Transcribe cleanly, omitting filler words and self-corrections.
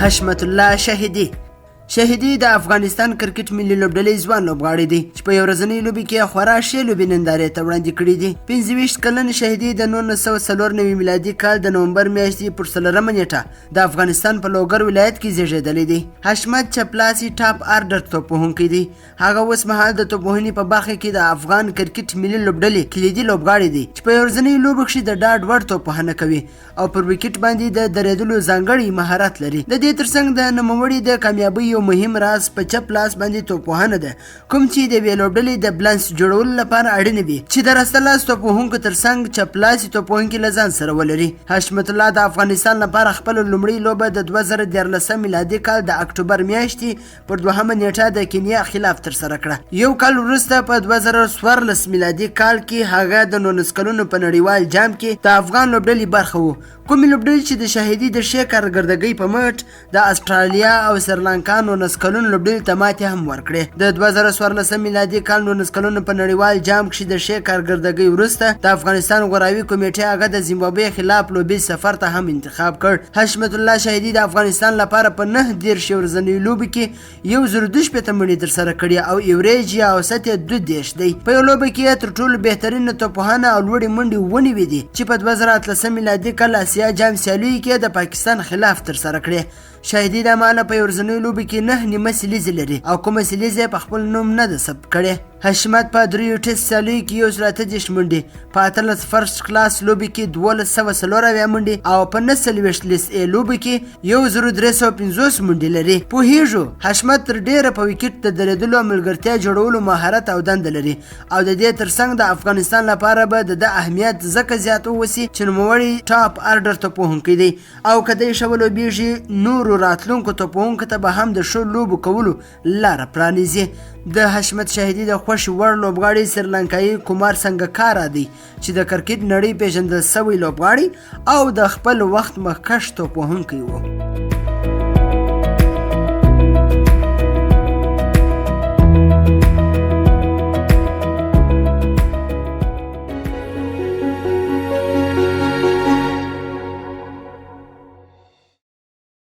حشمت الله شهیدي د افغانستان کرکټ ملي لوبډلې ځوان لوبغاړی دی چې په یو ورځنۍ لوبې کې خورا ښې لوبې نندارې ته وړاندې کړي دي. 25 کلن شهیدي د 1994 میلادي کال د نومبر میاشتې پر 13مه نیټه د افغانستان په لوګر ولایت کې زیږېدلی دی. حشمت چپلاسي ټاپ آرډر توپوهونکی دی. هغه اوس مهال د توپوهنې په برخه کې د افغان کرکټ ملي لوبډلې کلیدي لوبغاړی دی چې په یو ورځنۍ لوبو کې د ډاډ وړ توپوهنه کوي او پر وکټ باندې د درېدلو ځانګړی مهارت لري. د دې ترڅنګ د نوموړي د کامیابۍ یو مهم راز په چپ لاس باندې توپوهنه ده، کوم چې د یوې لوبډلې د بلانس جوړولو لپاره اړینه وي چې د راسته لاس توپوهونکو ترڅنګ چپ لاسي توپوهونکي له ځان سره ولري. حشمت الله د افغانستان لپاره خپله لومړۍ لوبه د 2014 میلادي کال د اکتوبر میاشتې پر 2مه نیټه د کینیا خلاف ترسره کړه. یو کال وروسته په 2014 میلادي کال کې هغه د 19 کلونو په نړیوال جام کې د افغان لوبډلې برخه و، کومې لوبډلې چې د شهیدي د ښې کارکردګۍ په مټ د استرالیا او سریلانکا 19 کلونو لوبډلې ته ماتې هم ورکړې. د 2014 میلادي کال 19 کلونو په نړیوال جام کې د ښې کارکردګۍ وروسته د افغانستان غوراوي کمیټې هغه د زیمبابوې خلاف لوبې سفر ته هم انتخاب کړ. حشمت الله شهیدي د افغانستان لپاره په 19 ورځنۍ لوبې کې 112 منډې ترسره کړې او ایوریج یا اوسط یې 22 دی. په یو لوبه کې تر ټولو بهترینه توپوهنه او لوړې منډې ونیوې دي چې په 2018 میلادي کال آسیا جام سیالیو کې د پاکستان خلاف ترسره کړې. شهیدي د ماله په یو ورځنۍ لوبې کې 9 نیمه سلیزې لري او کومه سلیزه په خپل نوم نه ده ثبت کړې. حشمت په 3 ټیسټ سیالیو کې 138 منډې، په 18 فرست کلاس لوبې کې 1240 منډې او په 49 لیست ای لوبې کې 1350 منډې لري. پوهیږو حشمت تر ډیره په وکټ د درېدلو ملګرتیا جوړولو مهارت او دنده لري او د دې ترڅنګ د افغانستان لپاره به د اهمیت ځکه زیات وسی چې نوموړی ټاپ آرډر توپوهونکی دی او کله یې شولو بیږي نور راتلونکو توپوهونکو ته به هم د ښو لوبو کولو لاره پرانیزي. د حشمت شهیدي د خوښ وړ لوبغاړی سریلانکایي کومار سنګکارا دی چې د کرکټ نړۍ پیژندل شوی لوبغاړی او د خپل وخت مخکښ توپوهونکی و.